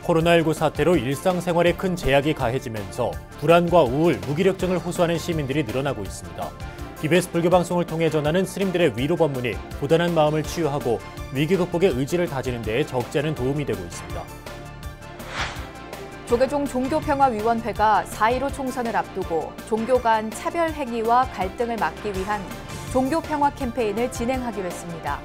코로나19 사태로 일상생활에 큰 제약이 가해지면서 불안과 우울, 무기력증을 호소하는 시민들이 늘어나고 있습니다. BBS 불교방송을 통해 전하는 스님들의 위로 법문이 고단한 마음을 치유하고 위기 극복의 의지를 다지는 데에 적지 않은 도움이 되고 있습니다. 조계종 종교평화위원회가 4.15 총선을 앞두고 종교 간 차별 행위와 갈등을 막기 위한 종교평화 캠페인을 진행하기로 했습니다.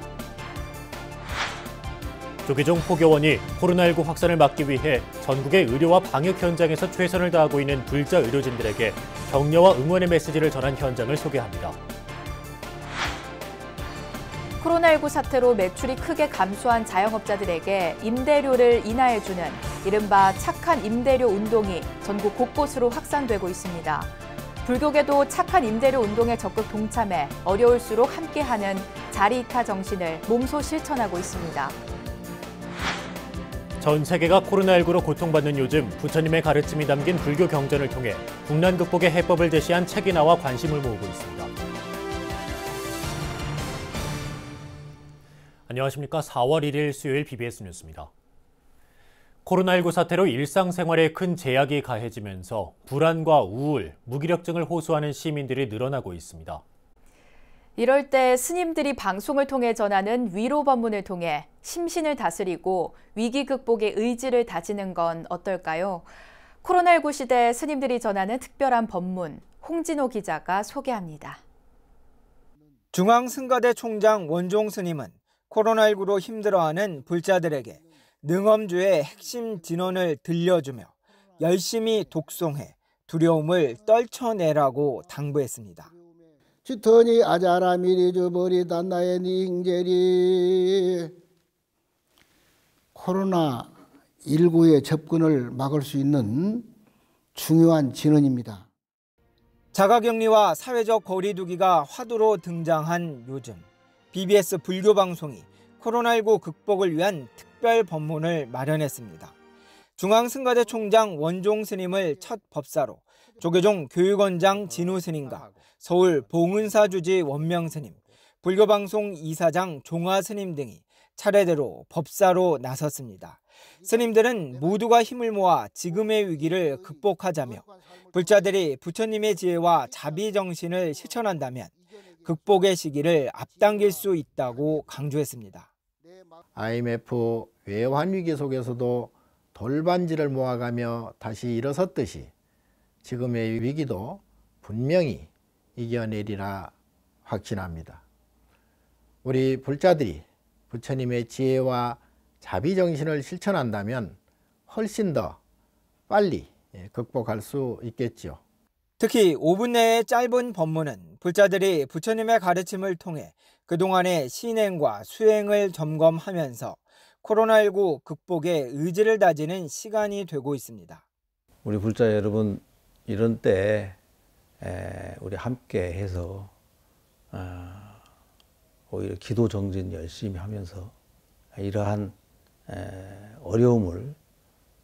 조계종 포교원이 코로나19 확산을 막기 위해 전국의 의료와 방역 현장에서 최선을 다하고 있는 불자 의료진들에게 격려와 응원의 메시지를 전한 현장을 소개합니다. 코로나19 사태로 매출이 크게 감소한 자영업자들에게 임대료를 인하해주는 이른바 착한 임대료 운동이 전국 곳곳으로 확산되고 있습니다. 불교계도 착한 임대료 운동에 적극 동참해 어려울수록 함께하는 자리이타 정신을 몸소 실천하고 있습니다. 전 세계가 코로나19로 고통받는 요즘 부처님의 가르침이 담긴 불교 경전을 통해 국난 극복의 해법을 제시한 책이 나와 관심을 모으고 있습니다. 안녕하십니까. 4월 1일 수요일 BBS 뉴스입니다. 코로나19 사태로 일상생활에 큰 제약이 가해지면서 불안과 우울, 무기력증을 호소하는 시민들이 늘어나고 있습니다. 이럴 때 스님들이 방송을 통해 전하는 위로 법문을 통해 심신을 다스리고 위기 극복의 의지를 다지는 건 어떨까요? 코로나19 시대 스님들이 전하는 특별한 법문, 홍진호 기자가 소개합니다. 중앙승가대 총장 원종 스님은 코로나19로 힘들어하는 불자들에게 능엄주의 핵심 진언을 들려주며 열심히 독송해 두려움을 떨쳐내라고 당부했습니다. 주터니 아자라 미리 주버리 단나의 닝제리. 코로나19의 접근을 막을 수 있는 중요한 진언입니다. 자가격리와 사회적 거리두기가 화두로 등장한 요즘 BBS 불교방송이 코로나19 극복을 위한 특별 법문을 마련했습니다. 중앙승가대 총장 원종 스님을 첫 법사로 조계종 교육원장 진우 스님과 서울 봉은사 주지 원명 스님, 불교방송 이사장 종화 스님 등이 차례대로 법사로 나섰습니다. 스님들은 모두가 힘을 모아 지금의 위기를 극복하자며 불자들이 부처님의 지혜와 자비정신을 실천한다면 극복의 시기를 앞당길 수 있다고 강조했습니다. IMF 외환위기 속에서도 돌반지를 모아가며 다시 일어섰듯이 지금의 위기도 분명히 이겨내리라 확신합니다. 우리 불자들이 부처님의 지혜와 자비정신을 실천한다면 훨씬 더 빨리 극복할 수 있겠죠. 특히 5분 내의 짧은 법문은 불자들이 부처님의 가르침을 통해 그동안의 신행과 수행을 점검하면서 코로나19 극복의 의지를 다지는 시간이 되고 있습니다. 우리 불자 여러분, 이런 때 우리 함께 해서 오히려 기도 정진 열심히 하면서 이러한 어려움을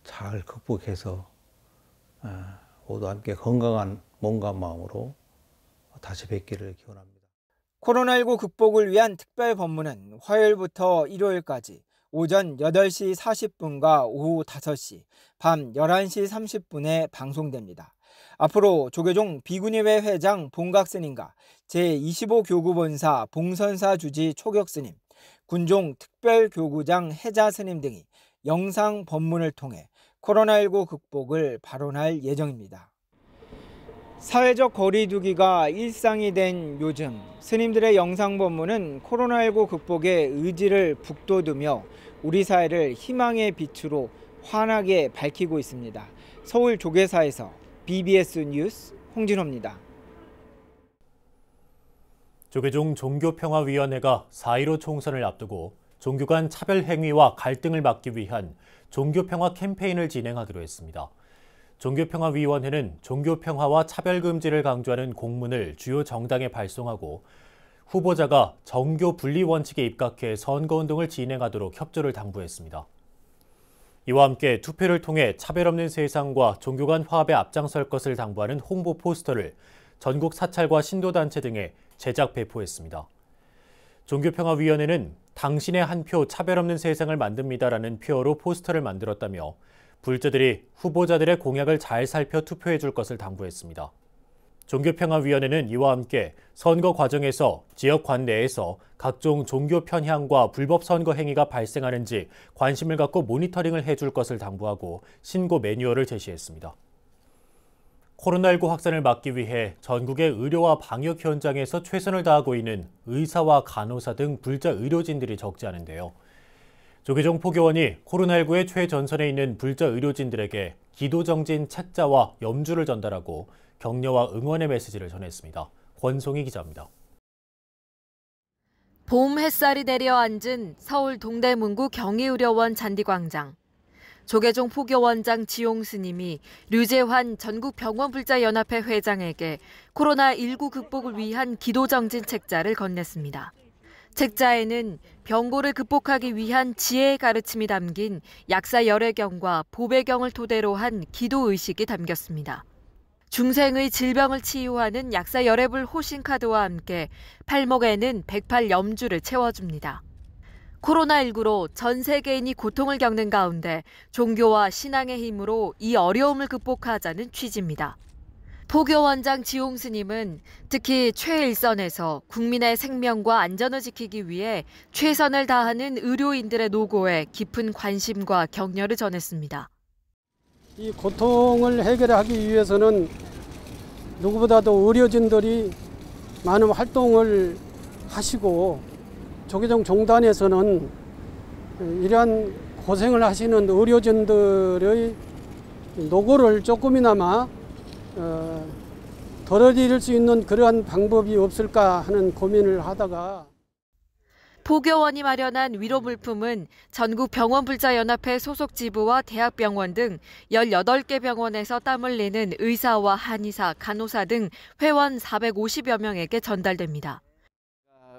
잘 극복해서 모두 함께 건강한 몸과 마음으로 다시 뵙기를 기원합니다. 코로나19 극복을 위한 특별 법문은 화요일부터 일요일까지 오전 8시 40분과 오후 5시, 밤 11시 30분에 방송됩니다. 앞으로 조계종 비구니회 회장 봉각스님과 제25교구본사 봉선사 주지 초격스님, 군종 특별교구장 해자스님 등이 영상 법문을 통해 코로나19 극복을 발언할 예정입니다. 사회적 거리두기가 일상이 된 요즘 스님들의 영상 법문은 코로나19 극복의 의지를 북돋우며 우리 사회를 희망의 빛으로 환하게 밝히고 있습니다. 서울 조계사에서 BBS 뉴스 홍진호입니다. 조계종 종교평화위원회가 4.15 총선을 앞두고 종교 간 차별 행위와 갈등을 막기 위한 종교평화 캠페인을 진행하기로 했습니다. 종교평화위원회는 종교평화와 차별금지를 강조하는 공문을 주요 정당에 발송하고 후보자가 정교 분리 원칙에 입각해 선거운동을 진행하도록 협조를 당부했습니다. 이와 함께 투표를 통해 차별 없는 세상과 종교 간 화합에 앞장설 것을 당부하는 홍보 포스터를 전국 사찰과 신도단체 등에 제작 배포했습니다. 종교평화위원회는 당신의 한 표 차별 없는 세상을 만듭니다라는 표어로 포스터를 만들었다며 불자들이 후보자들의 공약을 잘 살펴 투표해 줄 것을 당부했습니다. 종교평화위원회는 이와 함께 선거 과정에서 지역 관내에서 각종 종교 편향과 불법 선거 행위가 발생하는지 관심을 갖고 모니터링을 해줄 것을 당부하고 신고 매뉴얼을 제시했습니다. 코로나19 확산을 막기 위해 전국의 의료와 방역 현장에서 최선을 다하고 있는 의사와 간호사 등 불자 의료진들이 적지 않은데요. 조계종 포교원이 코로나19의 최전선에 있는 불자 의료진들에게 기도정진 책자와 염주를 전달하고 격려와 응원의 메시지를 전했습니다. 권송희 기자입니다. 봄 햇살이 내려앉은 서울 동대문구 경희의료원 잔디광장. 조계종 포교원장 지용 스님이 류재환 전국병원불자연합회 회장에게 코로나19 극복을 위한 기도정진 책자를 건넸습니다. 책자에는 병고를 극복하기 위한 지혜의 가르침이 담긴 약사 열애경과 보배경을 토대로 한 기도의식이 담겼습니다. 중생의 질병을 치유하는 약사 열애불 호신카드와 함께 팔목에는 108 염주를 채워줍니다. 코로나19로 전 세계인이 고통을 겪는 가운데 종교와 신앙의 힘으로 이 어려움을 극복하자는 취지입니다. 포교원장 지용 스님은 특히 최일선에서 국민의 생명과 안전을 지키기 위해 최선을 다하는 의료인들의 노고에 깊은 관심과 격려를 전했습니다. 이 고통을 해결하기 위해서는 누구보다도 의료진들이 많은 활동을 하시고 조계종 종단에서는 이러한 고생을 하시는 의료진들의 노고를 조금이나마 덜어드릴 수 있는 그러한 방법이 없을까 하는 고민을 하다가 포교원이 마련한 위로 물품은 전국 병원불자연합회 소속 지부와 대학병원 등 18개 병원에서 땀 흘리는 의사와 한의사, 간호사 등 회원 450여 명에게 전달됩니다.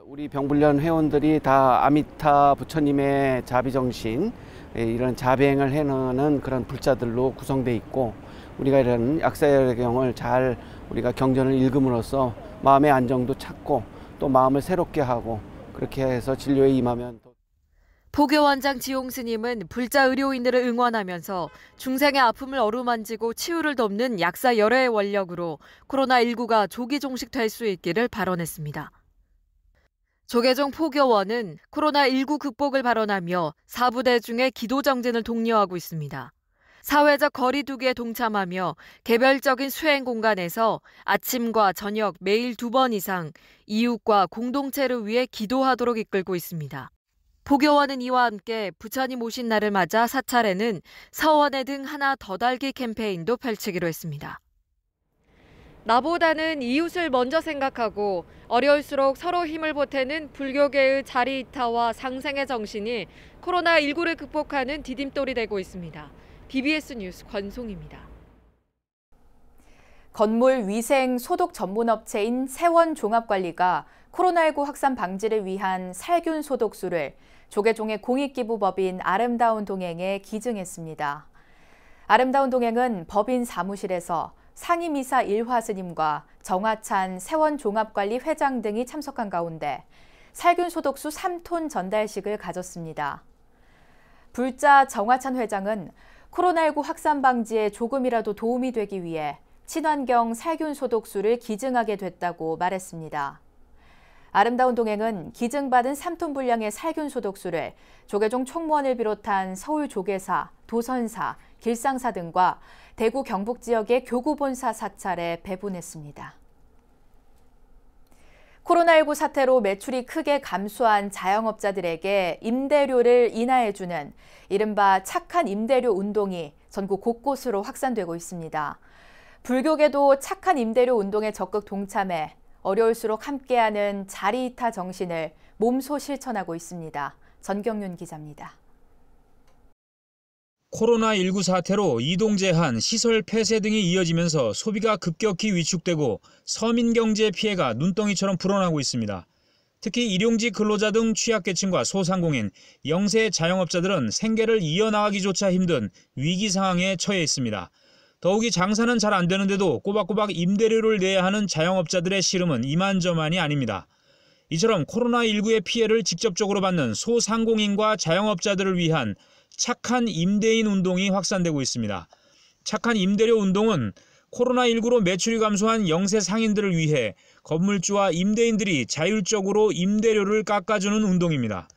우리 병불련 회원들이 다 아미타 부처님의 자비정신, 이런 자비행을 해내는 그런 불자들로 구성돼 있고, 우리가 이런 약사열애경을 잘 우리가 경전을 읽음으로써 마음의 안정도 찾고 또 마음을 새롭게 하고 그렇게 해서 진료에 임하면. 포교원장 지용 스님은 불자 의료인들을 응원하면서 중생의 아픔을 어루만지고 치유를 돕는 약사 열애의 원력으로 코로나19가 조기 종식될 수 있기를 발언했습니다. 조계종 포교원은 코로나19 극복을 발언하며 사부대 중에 기도정진을 독려하고 있습니다. 사회적 거리 두기에 동참하며 개별적인 수행 공간에서 아침과 저녁 매일 2번 이상 이웃과 공동체를 위해 기도하도록 이끌고 있습니다. 포교원은 이와 함께 부처님 오신 날을 맞아 사찰에는 서원의 등 하나 더 달기 캠페인도 펼치기로 했습니다. 나보다는 이웃을 먼저 생각하고 어려울수록 서로 힘을 보태는 불교계의 자리이타와 상생의 정신이 코로나19를 극복하는 디딤돌이 되고 있습니다. BBS 뉴스 권송입니다. 건물 위생 소독 전문 업체인 세원종합관리가 코로나19 확산 방지를 위한 살균 소독수를 조계종의 공익기부법인 아름다운 동행에 기증했습니다. 아름다운 동행은 법인 사무실에서 상임이사 일화 스님과 정화찬 세원종합관리 회장 등이 참석한 가운데 살균 소독수 3톤 전달식을 가졌습니다. 불자 정화찬 회장은 코로나19 확산 방지에 조금이라도 도움이 되기 위해 친환경 살균 소독수를 기증하게 됐다고 말했습니다. 아름다운 동행은 기증받은 3톤 분량의 살균 소독수를 조계종 총무원을 비롯한 서울 조계사, 도선사, 길상사 등과 대구 경북 지역의 교구본사 사찰에 배분했습니다. 코로나19 사태로 매출이 크게 감소한 자영업자들에게 임대료를 인하해주는 이른바 착한 임대료 운동이 전국 곳곳으로 확산되고 있습니다. 불교계도 착한 임대료 운동에 적극 동참해 어려울수록 함께하는 자리이타 정신을 몸소 실천하고 있습니다. 전경윤 기자입니다. 코로나19 사태로 이동 제한, 시설 폐쇄 등이 이어지면서 소비가 급격히 위축되고 서민 경제 피해가 눈덩이처럼 불어나고 있습니다. 특히 일용직 근로자 등 취약계층과 소상공인, 영세 자영업자들은 생계를 이어나가기조차 힘든 위기 상황에 처해 있습니다. 더욱이 장사는 잘 안 되는데도 꼬박꼬박 임대료를 내야 하는 자영업자들의 시름은 이만저만이 아닙니다. 이처럼 코로나19의 피해를 직접적으로 받는 소상공인과 자영업자들을 위한 착한 임대인 운동이 확산되고 있습니다. 착한 임대료 운동은 코로나19로 매출이 감소한 영세 상인들을 위해 건물주와 임대인들이 자율적으로 임대료를 깎아주는 운동입니다.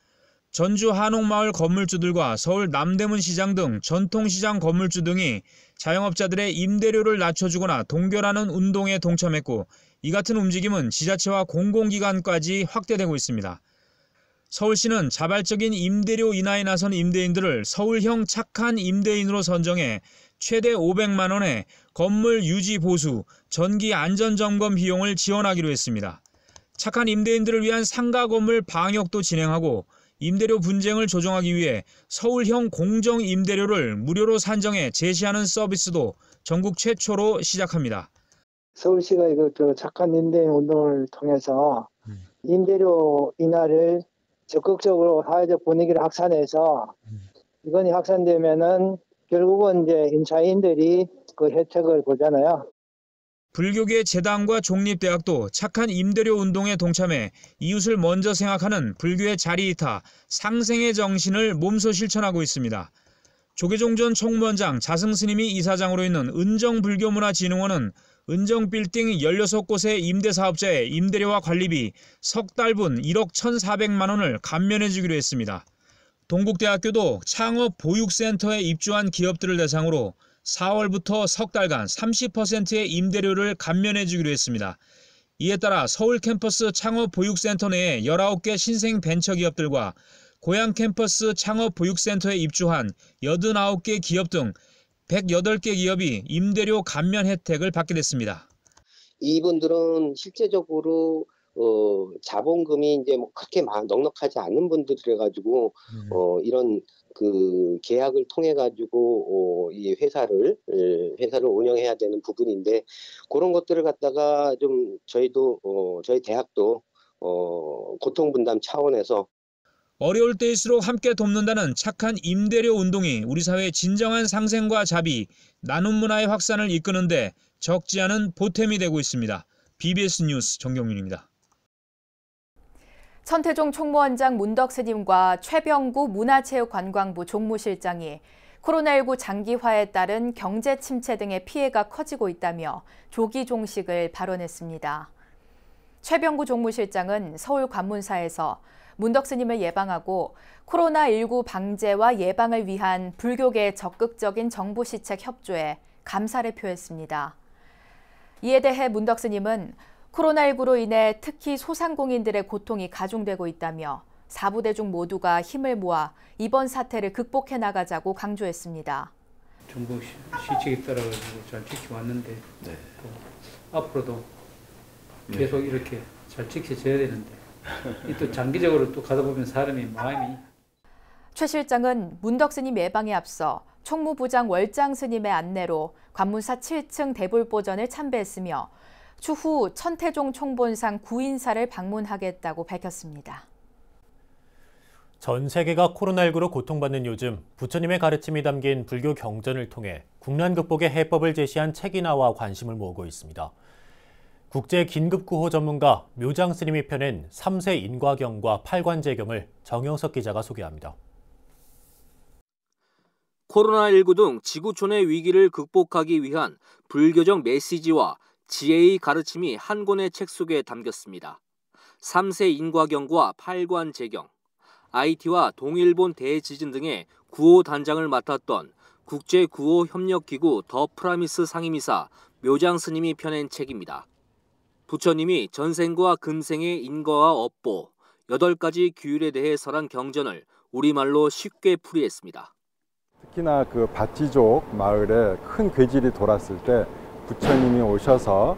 전주 한옥마을 건물주들과 서울 남대문 시장 등 전통시장 건물주 등이 자영업자들의 임대료를 낮춰주거나 동결하는 운동에 동참했고, 이 같은 움직임은 지자체와 공공기관까지 확대되고 있습니다. 서울시는 자발적인 임대료 인하에 나선 임대인들을 서울형 착한 임대인으로 선정해 최대 500만 원의 건물 유지 보수, 전기 안전점검 비용을 지원하기로 했습니다. 착한 임대인들을 위한 상가 건물 방역도 진행하고 임대료 분쟁을 조정하기 위해 서울형 공정 임대료를 무료로 산정해 제시하는 서비스도 전국 최초로 시작합니다. 서울시가 착한 임대인 운동을 통해서 임대료 인하를 적극적으로 사회적 분위기를 확산해서 이건이 확산되면은 결국은 이제 임차인들이 그 혜택을 보잖아요. 불교계 재단과 종립대학도 착한 임대료 운동에 동참해 이웃을 먼저 생각하는 불교의 자리이타, 상생의 정신을 몸소 실천하고 있습니다. 조계종전 총무원장 자승스님이 이사장으로 있는 은정불교문화진흥원은 은정빌딩 16곳의 임대사업자의 임대료와 관리비 석 달분 1억 1,400만 원을 감면해 주기로 했습니다. 동국대학교도 창업 보육센터에 입주한 기업들을 대상으로 4월부터 석 달간 30%의 임대료를 감면해 주기로 했습니다. 이에 따라 서울 캠퍼스 창업보육센터 내에 19개 신생 벤처기업들과 고양 캠퍼스 창업보육센터에 입주한 89개 기업 등 108개 기업이 임대료 감면 혜택을 받게 됐습니다. 이분들은 실제적으로 자본금이 이제 뭐 그렇게 넉넉하지 않은 분들이라 가지고 이런 그 계약을 통해 가지고 이 회사를 운영해야 되는 부분인데, 그런 것들을 갖다가 좀 저희도 저희 대학도 고통 분담 차원에서 어려울 때일수록 함께 돕는다는 착한 임대료 운동이 우리 사회의 진정한 상생과 자비, 나눔 문화의 확산을 이끄는데 적지 않은 보탬이 되고 있습니다. BBS 뉴스 정경윤입니다. 천태종 총무원장 문덕스님과 최병구 문화체육관광부 종무실장이 코로나19 장기화에 따른 경제 침체 등의 피해가 커지고 있다며 조기 종식을 발언했습니다. 최병구 종무실장은 서울 관문사에서 문덕스님을 예방하고 코로나19 방제와 예방을 위한 불교계의 적극적인 정부 시책 협조에 감사를 표했습니다. 이에 대해 문덕스님은 코로나19로 인해 특히 소상공인들의 고통이 가중되고 있다며 4부대중 모두가 힘을 모아 이번 사태를 극복해 나가자고 강조했습니다. 정부 시책에 따라 잘 지켜왔는데 앞으로도 계속 이렇게 잘 지켜져야 되는데 또 장기적으로 또 가다 보면 사람이 마음이. 최 실장은 문덕스님 예방에 앞서 총무부장 월장 스님의 안내로 관문사 7층 대불보전을 참배했으며 추후 천태종 총본상 구인사를 방문하겠다고 밝혔습니다. 전 세계가 코로나19로 고통받는 요즘 부처님의 가르침이 담긴 불교 경전을 통해 국난 극복의 해법을 제시한 책이 나와 관심을 모으고 있습니다. 국제 긴급구호 전문가 묘장 스님이 펴낸 3세 인과경과 8관제경을 정영석 기자가 소개합니다. 코로나19 등 지구촌의 위기를 극복하기 위한 불교적 메시지와 지혜의 가르침이 한 권의 책 속에 담겼습니다. 3세 인과경과 8관제경, IT와 동일본 대지진 등의 구호 단장을 맡았던 국제구호협력기구 더 프라미스 상임이사 묘장 스님이 펴낸 책입니다. 부처님이 전생과 금생의 인과와 업보, 8가지 규율에 대해 설한 경전을 우리말로 쉽게 풀이했습니다. 특히나 그 바티족 마을에 큰 괴질이 돌았을 때 부처님이 오셔서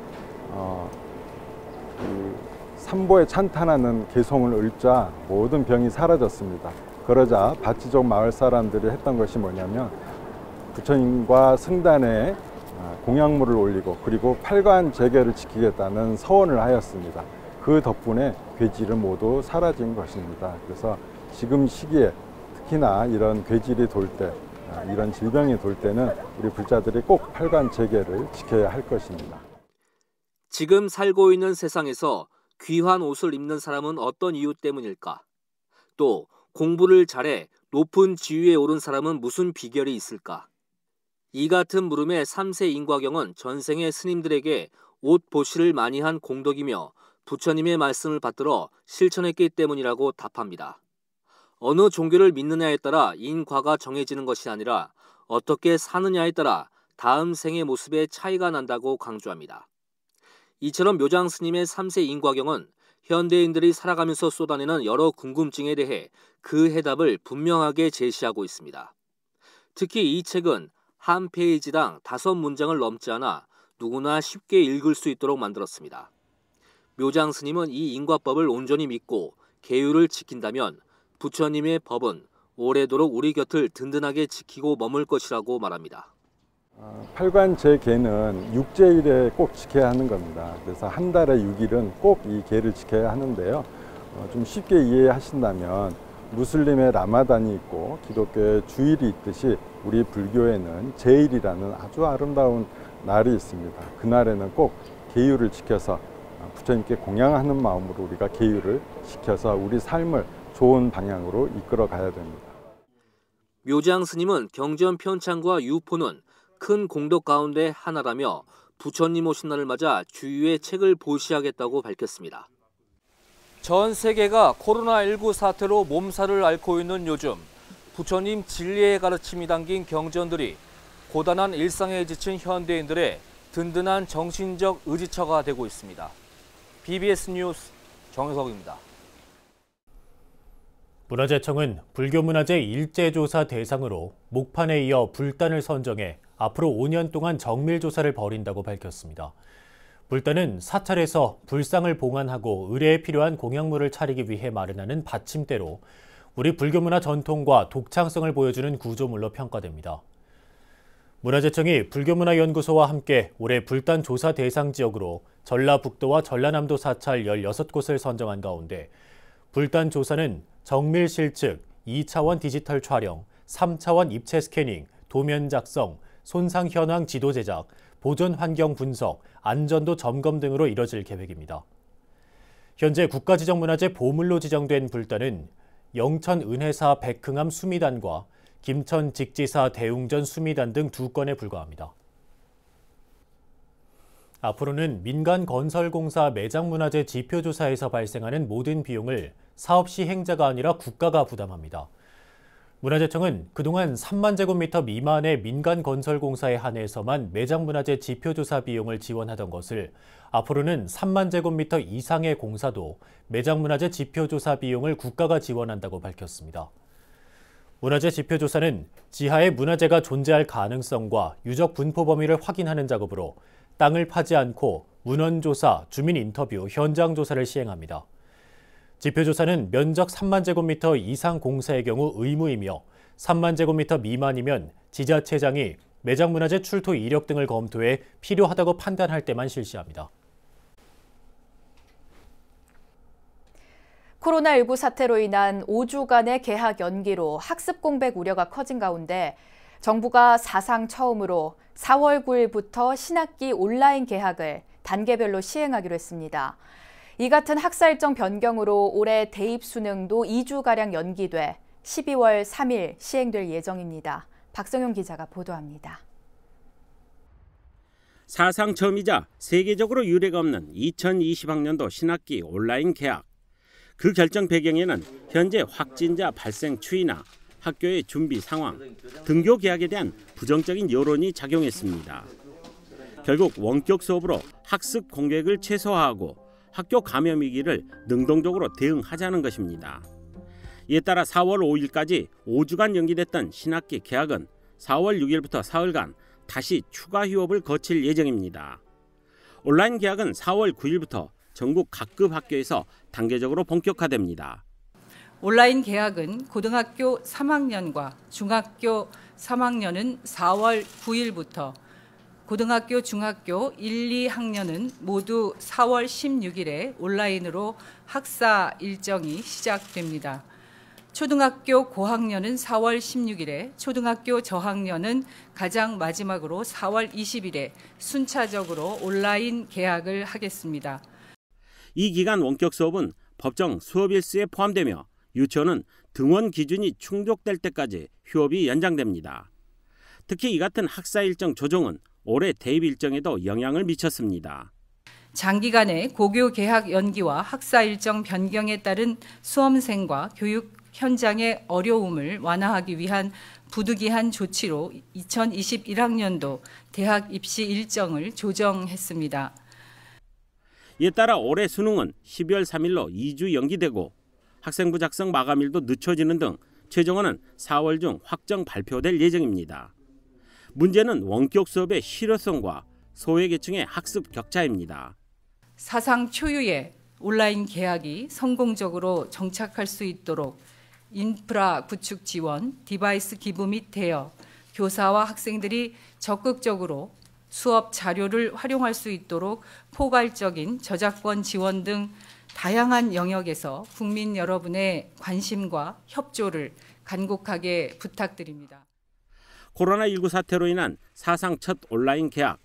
삼보에 찬탄하는 개송을 읊자 모든 병이 사라졌습니다. 그러자 바티족 마을 사람들이 했던 것이 뭐냐면 부처님과 승단에 공약물을 올리고 그리고 8관제결을 지키겠다는 서원을 하였습니다. 그 덕분에 괴질은 모두 사라진 것입니다. 그래서 지금 시기에 특히나 이런 괴질이 돌 때, 이런 질병이 돌 때는 우리 불자들이 꼭 8관제결을 지켜야 할 것입니다. 지금 살고 있는 세상에서 귀한 옷을 입는 사람은 어떤 이유 때문일까? 또 공부를 잘해 높은 지위에 오른 사람은 무슨 비결이 있을까? 이 같은 물음에 3세 인과경은 전생의 스님들에게 옷 보시를 많이 한 공덕이며 부처님의 말씀을 받들어 실천했기 때문이라고 답합니다. 어느 종교를 믿느냐에 따라 인과가 정해지는 것이 아니라 어떻게 사느냐에 따라 다음 생의 모습에 차이가 난다고 강조합니다. 이처럼 묘장 스님의 3세 인과경은 현대인들이 살아가면서 쏟아내는 여러 궁금증에 대해 그 해답을 분명하게 제시하고 있습니다. 특히 이 책은 한 페이지당 5문장을 넘지 않아 누구나 쉽게 읽을 수 있도록 만들었습니다. 묘장 스님은 이 인과법을 온전히 믿고 계율을 지킨다면 부처님의 법은 오래도록 우리 곁을 든든하게 지키고 머물 것이라고 말합니다. 팔관제계는 6제일에 꼭 지켜야 하는 겁니다. 그래서 한 달에 6일은 꼭 이 계를 지켜야 하는데요. 좀 쉽게 이해하신다면 무슬림의 라마단이 있고 기독교의 주일이 있듯이 우리 불교에는 제일이라는 아주 아름다운 날이 있습니다. 그날에는 꼭 계율을 지켜서 부처님께 공양하는 마음으로 우리가 계율을 지켜서 우리 삶을 좋은 방향으로 이끌어 가야 됩니다. 묘장 스님은 경전 편찬과 유포는 큰 공덕 가운데 하나라며 부처님 오신 날을 맞아 주위에 책을 보시하겠다고 밝혔습니다. 전 세계가 코로나19 사태로 몸살을 앓고 있는 요즘 부처님 진리의 가르침이 담긴 경전들이 고단한 일상에 지친 현대인들의 든든한 정신적 의지처가 되고 있습니다. BBS 뉴스 정혜석입니다. 문화재청은 불교문화재 일제조사 대상으로 목판에 이어 불단을 선정해 앞으로 5년 동안 정밀조사를 벌인다고 밝혔습니다. 불단은 사찰에서 불상을 봉안하고 의례에 필요한 공양물을 차리기 위해 마련하는 받침대로 우리 불교문화 전통과 독창성을 보여주는 구조물로 평가됩니다. 문화재청이 불교문화연구소와 함께 올해 불단 조사 대상 지역으로 전라북도와 전라남도 사찰 16곳을 선정한 가운데 불단 조사는 정밀 실측, 2차원 디지털 촬영, 3차원 입체 스캐닝, 도면 작성, 손상 현황 지도 제작, 보존 환경 분석, 안전도 점검 등으로 이뤄질 계획입니다. 현재 국가지정문화재 보물로 지정된 불단은 영천 은혜사 백흥암 수미단과 김천 직지사 대웅전 수미단 등 2건에 불과합니다. 앞으로는 민간건설공사 매장문화재 지표조사에서 발생하는 모든 비용을 사업 시행자가 아니라 국가가 부담합니다. 문화재청은 그동안 3만 제곱미터 미만의 민간건설공사에 한해서만 매장문화재 지표조사 비용을 지원하던 것을 앞으로는 3만 제곱미터 이상의 공사도 매장문화재 지표조사 비용을 국가가 지원한다고 밝혔습니다. 문화재 지표조사는 지하에 문화재가 존재할 가능성과 유적 분포 범위를 확인하는 작업으로 땅을 파지 않고 문헌조사, 주민 인터뷰, 현장 조사를 시행합니다. 지표조사는 면적 3만 제곱미터 이상 공사의 경우 의무이며 3만 제곱미터 미만이면 지자체장이 매장문화재 출토 이력 등을 검토해 필요하다고 판단할 때만 실시합니다. 코로나19 사태로 인한 5주간의 개학 연기로 학습 공백 우려가 커진 가운데 정부가 사상 처음으로 4월 9일부터 신학기 온라인 개학을 단계별로 시행하기로 했습니다. 이 같은 학사 일정 변경으로 올해 대입 수능도 2주가량 연기돼 12월 3일 시행될 예정입니다. 박성용 기자가 보도합니다. 사상 처음이자 세계적으로 유례가 없는 2020학년도 신학기 온라인 개학. 그 결정 배경에는 현재 확진자 발생 추이나 학교의 준비 상황, 등교 개학에 대한 부정적인 여론이 작용했습니다. 결국 원격 수업으로 학습 공백을 최소화하고 학교 감염 위기를 능동적으로 대응하자는 것입니다. 이에 따라 4월 5일까지 5주간 연기됐던 신학기 개학은 4월 6일부터 사흘간 다시 추가 휴업을 거칠 예정입니다. 온라인 개학은 4월 9일부터 전국 각급 학교에서 단계적으로 본격화됩니다. 온라인 개학은 고등학교 3학년과 중학교 3학년은 4월 9일부터, 고등학교, 중학교 1, 2학년은 모두 4월 16일에 온라인으로 학사 일정이 시작됩니다. 초등학교 고학년은 4월 16일에, 초등학교 저학년은 가장 마지막으로 4월 20일에 순차적으로 온라인 개학을 하겠습니다. 이 기간 원격 수업은 법정 수업 일수에 포함되며 유치원은 등원 기준이 충족될 때까지 휴업이 연장됩니다. 특히 이 같은 학사 일정 조정은 올해 대입 일정에도 영향을 미쳤습니다. 장기간의 고교 개학 연기와 학사 일정 변경에 따른 수험생과 교육 현장의 어려움을 완화하기 위한 부득이한 조치로 2021학년도 대학 입시 일정을 조정했습니다. 이에 따라 올해 수능은 12월 3일로 2주 연기되고 학생부 작성 마감일도 늦춰지는 등 최종안은 4월 중 확정 발표될 예정입니다. 문제는 원격 수업의 실효성과 소외계층의 학습 격차입니다. 사상 초유의 온라인 개학이 성공적으로 정착할 수 있도록 인프라 구축 지원, 디바이스 기부 및 대여, 교사와 학생들이 적극적으로 수업 자료를 활용할 수 있도록 포괄적인 저작권 지원 등 다양한 영역에서 국민 여러분의 관심과 협조를 간곡하게 부탁드립니다. 코로나19 사태로 인한 사상 첫 온라인 개학,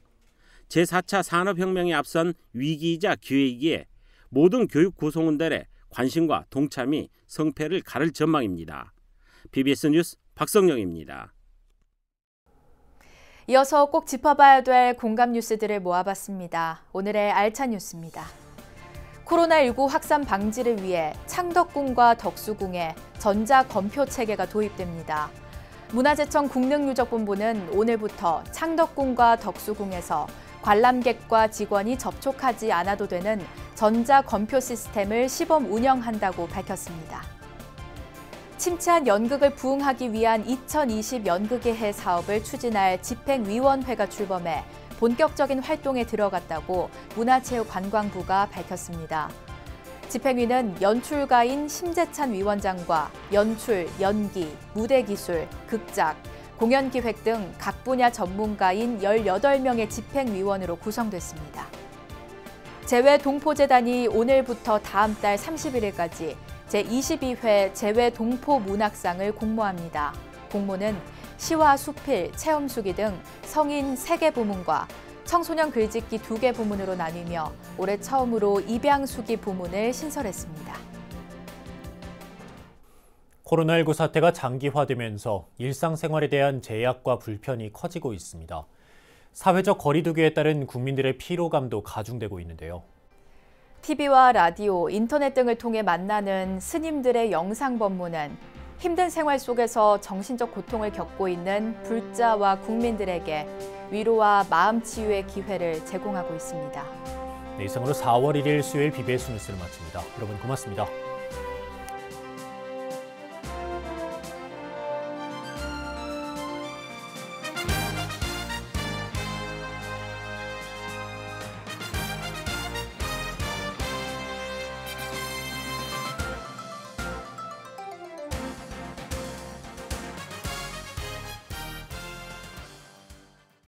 제4차 산업혁명에 앞선 위기이자 기회이기에 모든 교육 구성원들의 관심과 동참이 성패를 가를 전망입니다. BBS 뉴스 박성영입니다. 이어서 꼭 짚어봐야 될 공감 뉴스들을 모아봤습니다. 오늘의 알찬 뉴스입니다. 코로나19 확산 방지를 위해 창덕궁과 덕수궁에 전자검표 체계가 도입됩니다. 문화재청 국능유적본부는 오늘부터 창덕궁과 덕수궁에서 관람객과 직원이 접촉하지 않아도 되는 전자검표 시스템을 시범 운영한다고 밝혔습니다. 침체한 연극을 부흥하기 위한 2020 연극의 해 사업을 추진할 집행위원회가 출범해 본격적인 활동에 들어갔다고 문화체육관광부가 밝혔습니다. 집행위는 연출가인 심재찬 위원장과 연출, 연기, 무대기술, 극작, 공연기획 등 각 분야 전문가인 18명의 집행위원으로 구성됐습니다. 재외동포재단이 오늘부터 다음 달 31일까지 제22회 재외동포문학상을 공모합니다. 공모는 시와 수필, 체험수기 등 성인 3개 부문과 청소년 글짓기 2개 부문으로 나뉘며 올해 처음으로 입양수기 부문을 신설했습니다. 코로나19 사태가 장기화되면서 일상생활에 대한 제약과 불편이 커지고 있습니다. 사회적 거리 두기에 따른 국민들의 피로감도 가중되고 있는데요. TV와 라디오, 인터넷 등을 통해 만나는 스님들의 영상 법문은 힘든 생활 속에서 정신적 고통을 겪고 있는 불자와 국민들에게 위로와 마음 치유의 기회를 제공하고 있습니다. 네, 이상으로 4월 1일 수요일 BBS 뉴스를 마칩니다. 여러분 고맙습니다.